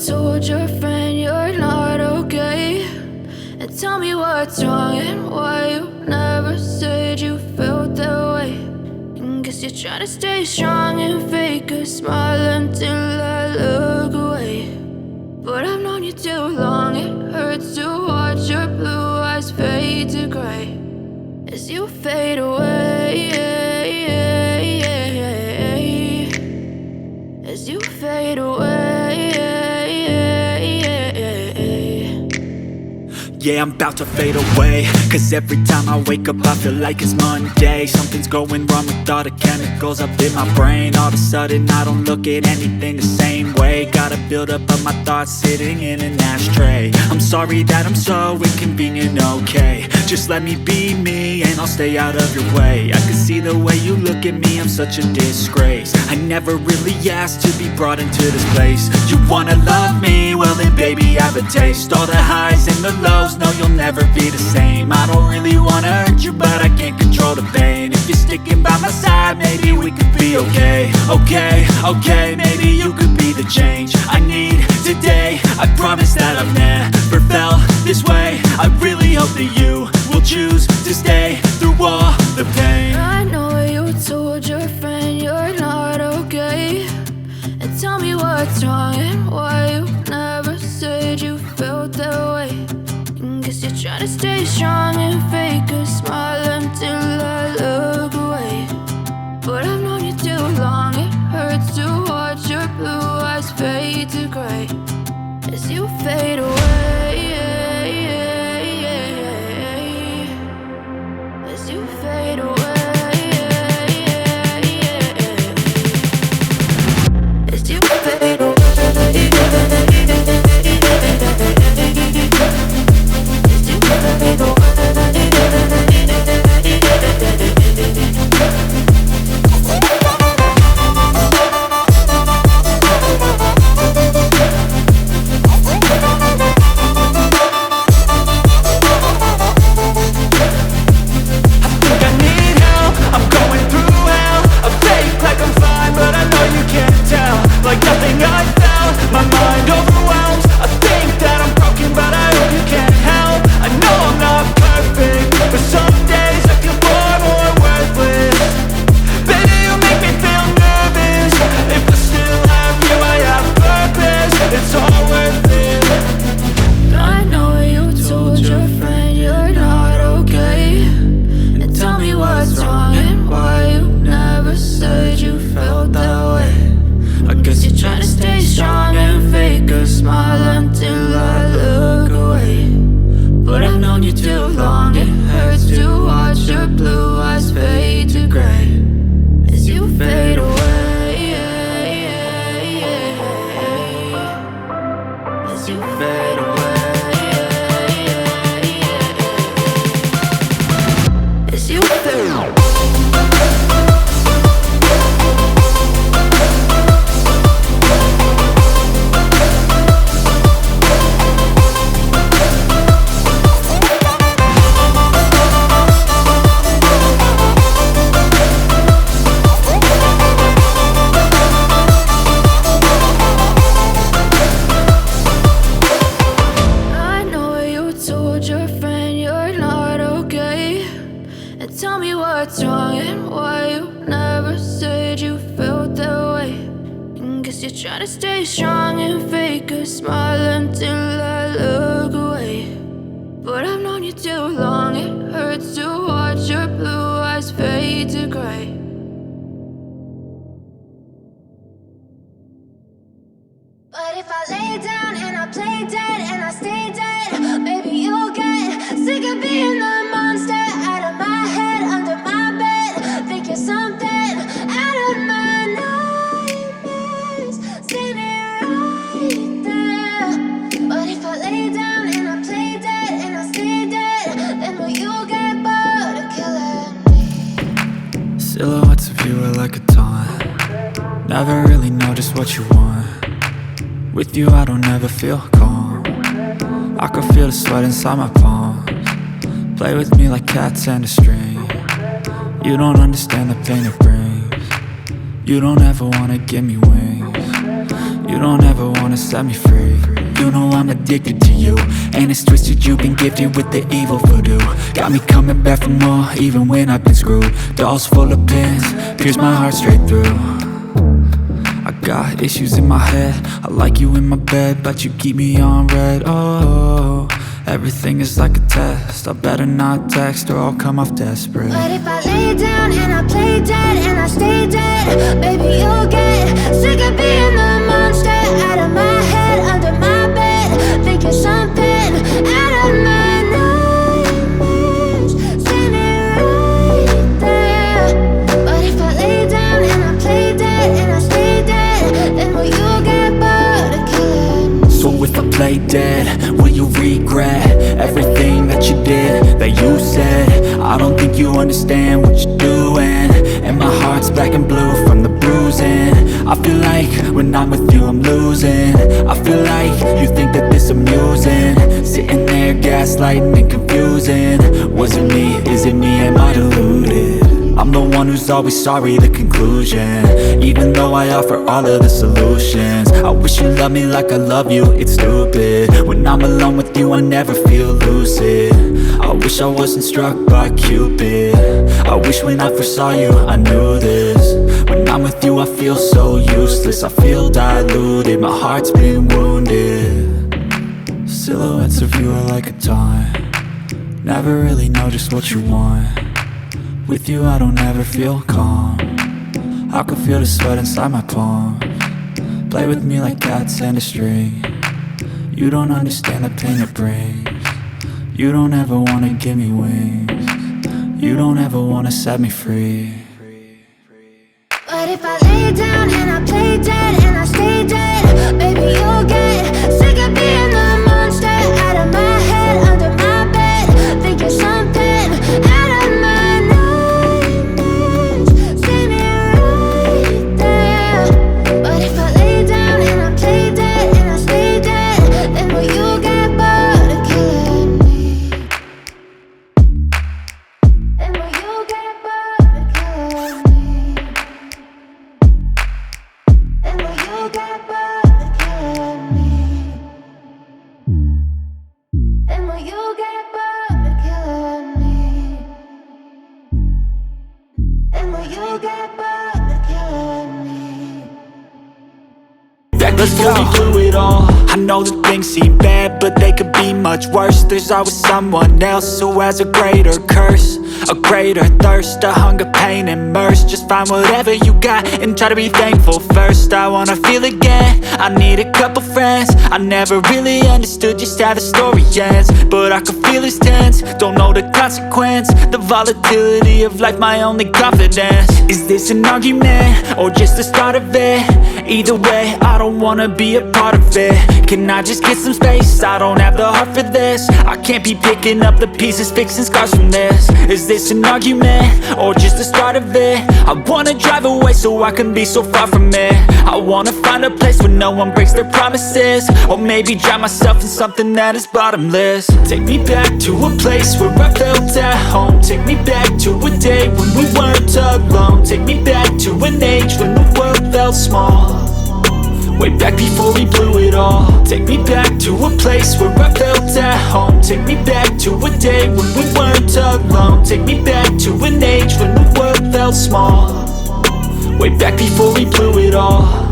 told your friend you're not okay, and tell me what's wrong and why you never said you felt that way. And guess you're trying to stay strong and fake a smile until I look away. But I've known you too long, it hurts to watch your blue eyes fade to gray as you fade away, as you fade away. Yeah, I'm about to fade away, cause every time I wake up I feel like it's Monday. Something's going wrong with all the chemicals up in my brain. All of a sudden I don't look at anything the same way. Gotta build up of my thoughts sitting in an ashtray. I'm sorry that I'm so inconvenient, okay. Just let me be me and I'll stay out of your way. I can see the way you look at me, I'm such a disgrace. I never really asked to be brought into this place. You wanna love me? Well then baby I have a taste. All the highs and the lows, no you'll never be the same. I don't really wanna hurt you but I can't control the pain. If you're sticking by my side maybe we could be okay. Okay, maybe you could be the change I need today. I promise that I've never felt this way. I really hope that you will choose to stay through all the pain. I know you told your friend you're not okay, and tell me what's wrong and why you never said you felt that way. And guess you're trying to stay strong and fake a smile until I look away. But I've known you too long, it hurts to watch your blue eyes fade to gray as you fade away, as you fade away, as you fade away. Silhouettes of you are like a taunt. Never really know just what you want. With you I don't ever feel calm. I can feel the sweat inside my palms. Play with me like cats and a string. You don't understand the pain it brings. You don't ever wanna give me wings. You don't ever wanna set me free. You know I'm addicted to you, and it's twisted, you've been gifted with the evil voodoo. Got me coming back for more, even when I've been screwed. Dolls full of pins, pierce my heart straight through. I got issues in my head, I like you in my bed, but you keep me on red. Oh, everything is like a test, I better not text or I'll come off desperate. But if I lay down and I play dead and I stay dead, baby, you'll get sick of being the monster out of my head, under my bed, thinking something out of my nightmares, standing right there. But if I lay down and I play dead and I stay dead, then will you get bored of killing me? So if I play dead, will you regret everything that you did, that you said? I don't think you understand what you're doing, and my heart's black and blue from the bruising. I feel like when I'm with you I'm losing. I feel like you think that this amusing, sitting there gaslighting and confusing. Was it me? Is it me? Am I deluded? I'm the one who's always sorry, the conclusion, even though I offer all of the solutions. I wish you loved me like I love you, it's stupid. When I'm alone with you I never feel lucid. I wish I wasn't struck by Cupid. I wish when I first saw you I knew this. When I'm with you I feel so useless, I feel diluted, my heart's been wounded. Silhouettes of you are like a taunt, never really know just what you want. With you I don't ever feel calm, I can feel the sweat inside my palm. Play with me like cats and a string. You don't understand the pain it brings. You don't ever wanna give me wings. You don't ever wanna set me free. But if I lay down and I play dead and I stay dead, baby, you'll get sick of being the monster out of my head, under my bed, thinking something out of my nightmares, standing right there. But if I lay down and I play dead and I stay dead, then will you get bored of killing me? Then will you get bored of killing me? Then will you get bored of killing me? Then will you get bored of killing me? Then will you get bored of killing me? Back before we blew it all, I know that things seem bad, but they could be much worse. There's always someone else who has a greater curse, a greater thirst, a hunger, pain, and mercy. Just find whatever you got and try to be thankful first. I wanna feel again, I need a couple friends. I never really understood just how the story ends, but I can feel it's tense, don't know the consequence. The volatility of life, my only confidence. Is this an argument, or just the start of it? Either way, I don't wanna be a part of it. Can I just get some space? I don't have the heart for this. I can't be picking up the pieces, fixing scars from this. Is this an argument, or just the start of it? I wanna drive away so I can be so far from it. I wanna find a place where no one breaks their promises, or maybe drown myself in something that is bottomless. Take me back to a place where I felt at home. Take me back to a day when we weren't alone. Take me back to an age when the world felt small, way back before we blew it all. Take me back to a place where I felt at home. Take me back to a day when we weren't alone. Take me back to an age when the world felt small, way back before we blew it all.